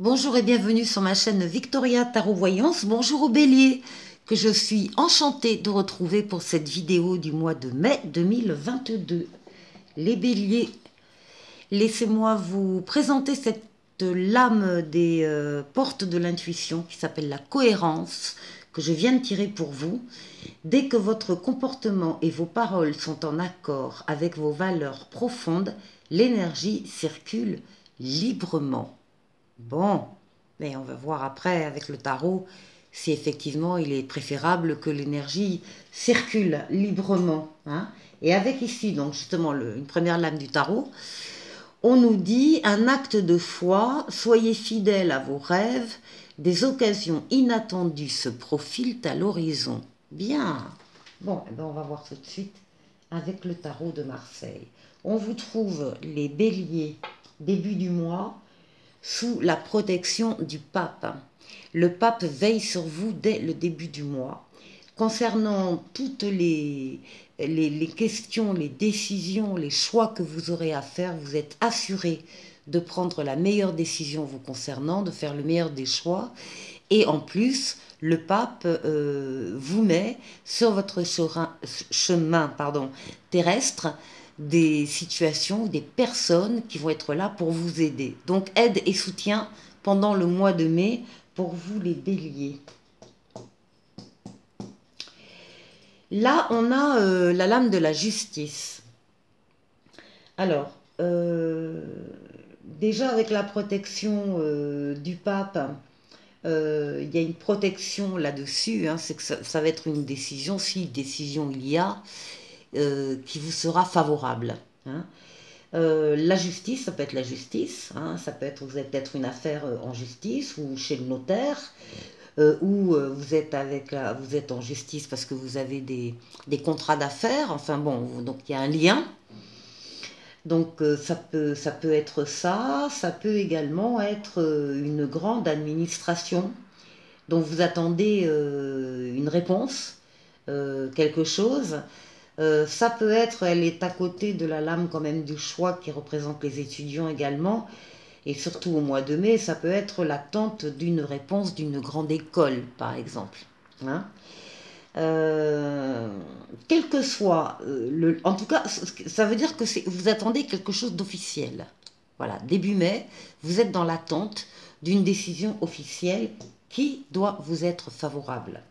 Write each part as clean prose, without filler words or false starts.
Bonjour et bienvenue sur ma chaîne Victoria Tarot Voyance. Bonjour aux béliers que je suis enchantée de retrouver pour cette vidéo du mois de mai 2022. Les béliers, laissez-moi vous présenter cette lame des portes de l'intuition qui s'appelle la cohérence que je viens de tirer pour vous. Dès que votre comportement et vos paroles sont en accord avec vos valeurs profondes, l'énergie circule librement. Bon, mais on va voir après avec le tarot si effectivement il est préférable que l'énergie circule librement. Et avec ici, donc justement, une première lame du tarot, on nous dit un acte de foi, soyez fidèles à vos rêves, des occasions inattendues se profilent à l'horizon. Bien. Bon, eh ben on va voir tout de suite avec le tarot de Marseille. On vous trouve les béliers début du mois sous la protection du pape. Le pape veille sur vous dès le début du mois. Concernant toutes les questions, les décisions, les choix que vous aurez à faire, vous êtes assuré de prendre la meilleure décision vous concernant, de faire le meilleur des choix. Et en plus, le pape vous met sur votre chemin terrestre des situations, des personnes qui vont être là pour vous aider. Donc aide et soutien pendant le mois de mai pour vous les béliers. Là, on a la lame de la justice. Alors, déjà avec la protection du pape, il y a une protection là-dessus, c'est que ça va être une décision, si décision il y a, qui vous sera favorable. La justice, ça peut être la justice, ça peut être, vous êtes peut-être une affaire en justice ou chez le notaire, ou vous êtes en justice parce que vous avez des contrats d'affaires, enfin bon, donc il y a un lien. Donc ça peut être ça peut également être une grande administration dont vous attendez une réponse, quelque chose. Ça peut être, elle est à côté de la lame quand même du choix qui représente les étudiants également, et surtout au mois de mai, ça peut être l'attente d'une réponse d'une grande école, par exemple. Quel que soit, en tout cas, ça veut dire que vous attendez quelque chose d'officiel. Voilà, début mai, vous êtes dans l'attente d'une décision officielle qui doit vous être favorable.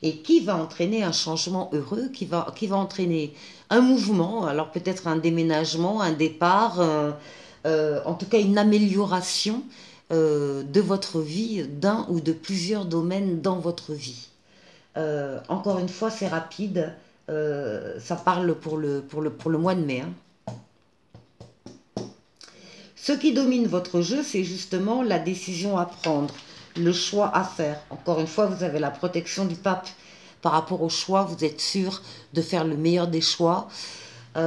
Et qui va entraîner un changement heureux, qui va entraîner un mouvement, alors peut-être un déménagement, un départ, en tout cas une amélioration de votre vie, d'un ou de plusieurs domaines dans votre vie. Encore une fois, c'est rapide, ça parle pour le mois de mai. Ce qui domine votre jeu, c'est justement la décision à prendre, le choix à faire. Encore une fois, vous avez la protection du pape par rapport au choix, vous êtes sûr de faire le meilleur des choix. C'est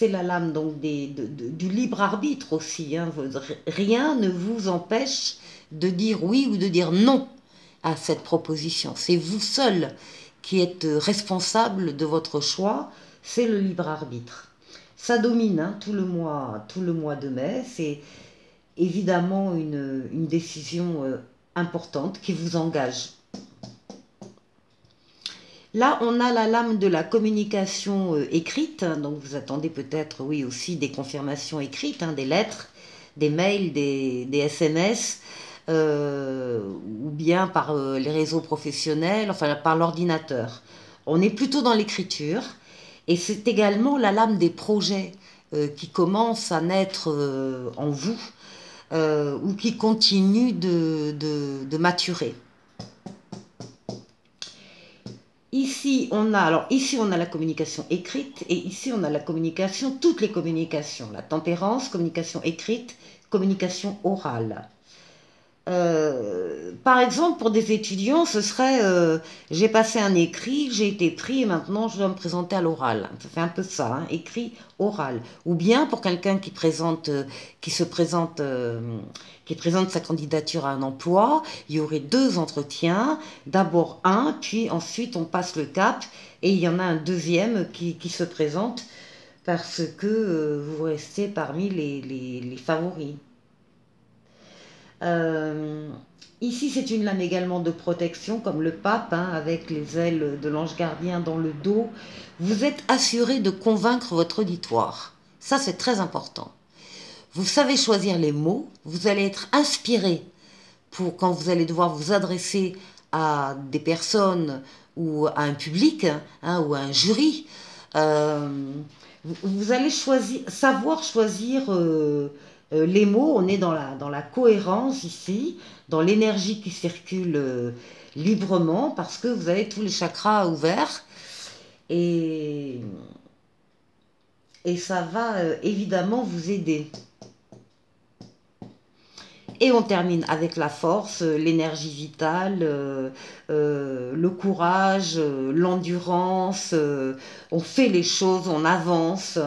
la lame donc du libre arbitre aussi. Rien ne vous empêche de dire oui ou de dire non à cette proposition. C'est vous seul qui êtes responsable de votre choix, c'est le libre arbitre. Ça domine tout le mois de mai. C'est évidemment une décision importante qui vous engage. Là, on a la lame de la communication écrite. Donc, vous attendez peut-être, oui, aussi des confirmations écrites, des lettres, des mails, des SMS, ou bien par les réseaux professionnels, enfin par l'ordinateur. On est plutôt dans l'écriture. Et c'est également la lame des projets qui commencent à naître en vous ou qui continuent de maturer. Ici, on a la communication écrite et ici, on a la communication, toutes les communications. La tempérance, communication écrite, communication orale. Par exemple, pour des étudiants, ce serait j'ai passé un écrit, j'ai été pris et maintenant je dois me présenter à l'oral. Ça fait un peu ça, écrit, oral. Ou bien pour quelqu'un qui présente sa candidature à un emploi, il y aurait 2 entretiens, d'abord un, puis ensuite on passe le cap et il y en a un deuxième qui se présente parce que vous restez parmi les favoris. Ici, c'est une lame également de protection, comme le pape, hein, avec les ailes de l'ange gardien dans le dos. Vous êtes assuré de convaincre votre auditoire. Ça, c'est très important. Vous savez choisir les mots, vous allez être inspiré pour quand vous allez devoir vous adresser à des personnes ou à un public, hein, ou à un jury. Vous allez savoir choisir les mots. On est dans la cohérence ici, dans l'énergie qui circule librement, parce que vous avez tous les chakras ouverts. Et, et ça va évidemment vous aider. Et on termine avec la force, l'énergie vitale, le courage, l'endurance. On fait les choses, on avance.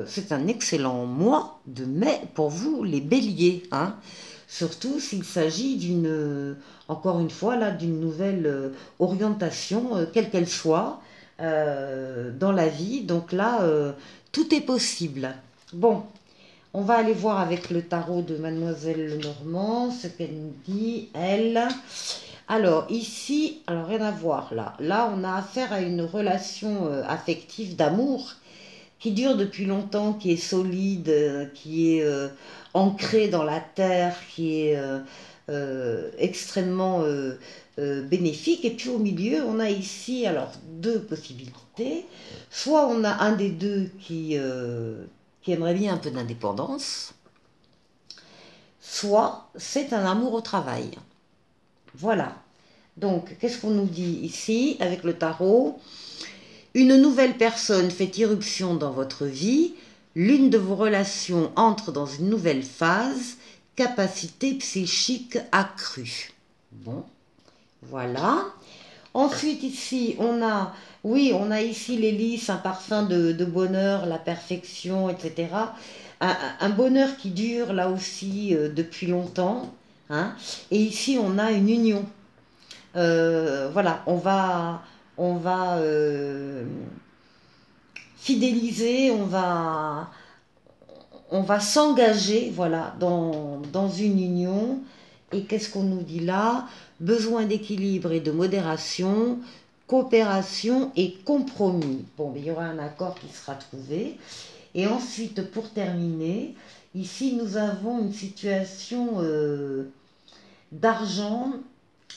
C'est un excellent mois de mai pour vous, les béliers. Hein. Surtout s'il s'agit encore une fois, là, d'une nouvelle orientation, quelle qu'elle soit, dans la vie. Donc là, tout est possible. Bon. On va aller voir avec le tarot de Mademoiselle Lenormand ce qu'elle nous dit, elle. Alors, ici, alors rien à voir là. Là, on a affaire à une relation affective d'amour qui dure depuis longtemps, qui est solide, qui est ancrée dans la terre, qui est extrêmement bénéfique. Et puis au milieu, on a ici alors deux possibilités. Soit on a un des deux qui aimerait bien un peu d'indépendance, soit c'est un amour au travail. Voilà. Donc, qu'est-ce qu'on nous dit ici avec le tarot? Une nouvelle personne fait irruption dans votre vie, l'une de vos relations entre dans une nouvelle phase, capacité psychique accrue. Bon, voilà. Ensuite, ici, on a ici l'hélice, un parfum de bonheur, la perfection, etc. Un bonheur qui dure là aussi depuis longtemps. Hein. Et ici, on a une union. Voilà, on va fidéliser, on va s'engager, voilà, dans une union. Et qu'est-ce qu'on nous dit là? Besoin d'équilibre et de modération, coopération et compromis. Bon, mais il y aura un accord qui sera trouvé. Et ensuite, pour terminer, ici, nous avons une situation d'argent,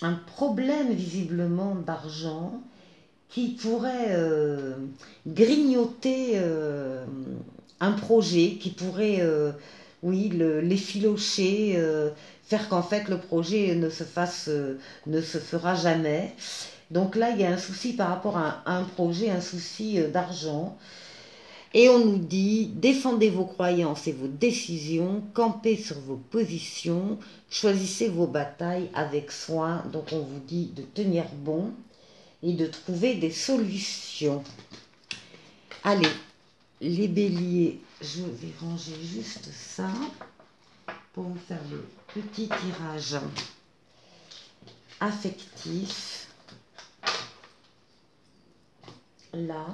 un problème visiblement d'argent qui pourrait grignoter un projet, qui pourrait, oui, l'effilocher, faire qu'en fait le projet ne se fera jamais. Donc là, il y a un souci par rapport à un projet, un souci d'argent. Et on nous dit, défendez vos croyances et vos décisions, campez sur vos positions, choisissez vos batailles avec soin. Donc on vous dit de tenir bon et de trouver des solutions. Allez, les béliers, je vais ranger juste ça pour vous faire le petit tirage affectif. Là,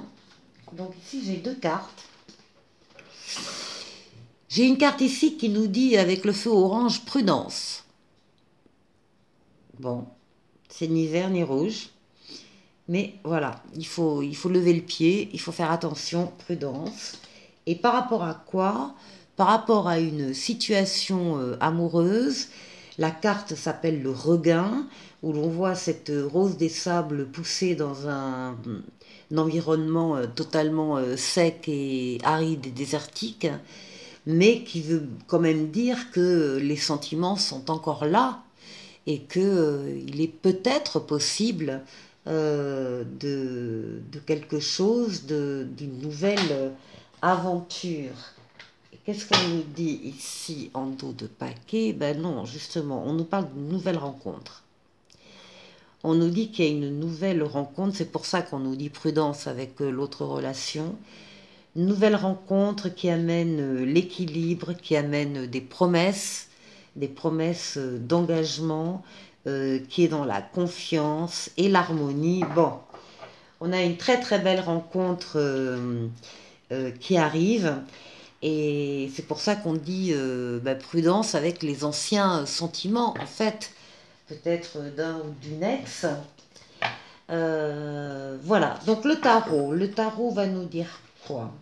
donc ici j'ai deux cartes. J'ai une carte ici qui nous dit avec le feu orange, prudence. Bon, c'est ni vert ni rouge. Mais voilà, il faut lever le pied, il faut faire attention, prudence. Et par rapport à quoi? Par rapport à une situation amoureuse, la carte s'appelle le regain, où l'on voit cette rose des sables pousser dans un environnement totalement sec et aride et désertique, mais qui veut quand même dire que les sentiments sont encore là et qu'il est peut-être possible de quelque chose, d'une nouvelle aventure. Qu'est-ce qu'on nous dit ici en dos de paquet? Ben non, justement, on nous parle d'une nouvelle rencontre. On nous dit qu'il y a une nouvelle rencontre, c'est pour ça qu'on nous dit prudence avec l'autre relation. Une nouvelle rencontre qui amène l'équilibre, qui amène des promesses d'engagement, qui est dans la confiance et l'harmonie. Bon, on a une très très belle rencontre qui arrivent. Et c'est pour ça qu'on dit prudence avec les anciens sentiments, en fait, peut-être d'un ou d'une ex. Voilà, donc le tarot va nous dire quoi?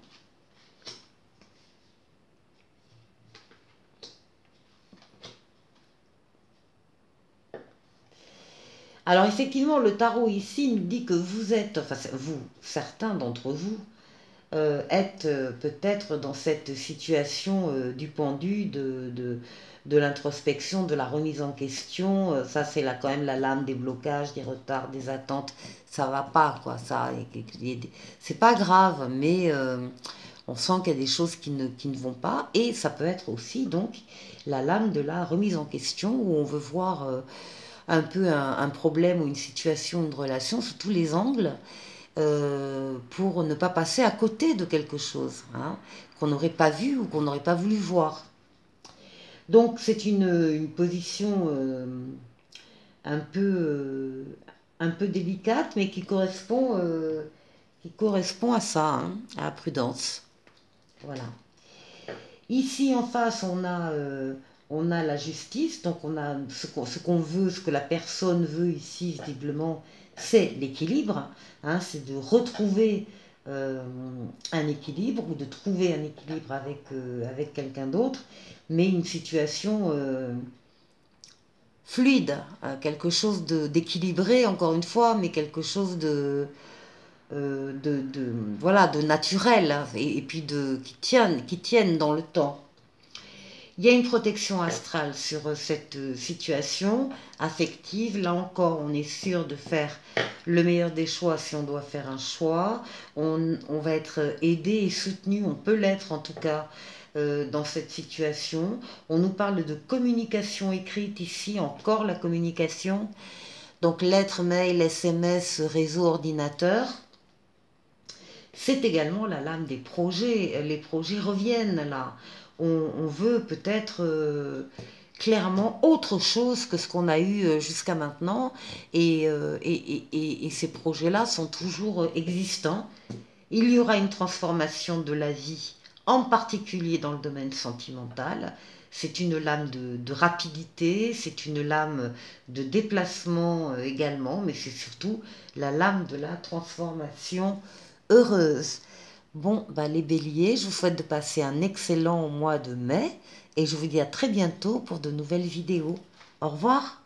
Alors effectivement, le tarot ici nous dit que vous êtes, enfin vous, certains d'entre vous, êtes peut-être dans cette situation du pendu, de l'introspection, de la remise en question. Ça, c'est là quand même la lame des blocages, des retards, des attentes. Ça va pas, quoi. Ça, c'est pas grave, mais on sent qu'il y a des choses qui ne vont pas. Et ça peut être aussi, donc, la lame de la remise en question, où on veut voir un peu un problème ou une situation, une relation sous tous les angles pour ne pas passer à côté de quelque chose hein, qu'on n'aurait pas vu ou qu'on n'aurait pas voulu voir. Donc c'est une position un peu délicate, mais qui correspond à ça, hein, à la prudence. Voilà. Ici en face, on a la justice, donc on a ce qu'on veut, ce que la personne veut ici, visiblement, c'est l'équilibre, hein, c'est de retrouver un équilibre ou de trouver un équilibre avec quelqu'un d'autre, mais une situation fluide, quelque chose d'équilibré, encore une fois, mais quelque chose voilà, de naturel et puis qui tiennent dans le temps. Il y a une protection astrale sur cette situation affective. Là encore, on est sûr de faire le meilleur des choix si on doit faire un choix. On va être aidé et soutenu, on peut l'être en tout cas dans cette situation. On nous parle de communication écrite ici, encore la communication. Donc lettres, mail, SMS, réseau, ordinateur. C'est également la lame des projets. Les projets reviennent là. On veut peut-être clairement autre chose que ce qu'on a eu jusqu'à maintenant. Et ces projets-là sont toujours existants. Il y aura une transformation de la vie, en particulier dans le domaine sentimental. C'est une lame de rapidité, c'est une lame de déplacement également, mais c'est surtout la lame de la transformation heureuse. Bon, bah les béliers, je vous souhaite de passer un excellent mois de mai et je vous dis à très bientôt pour de nouvelles vidéos. Au revoir.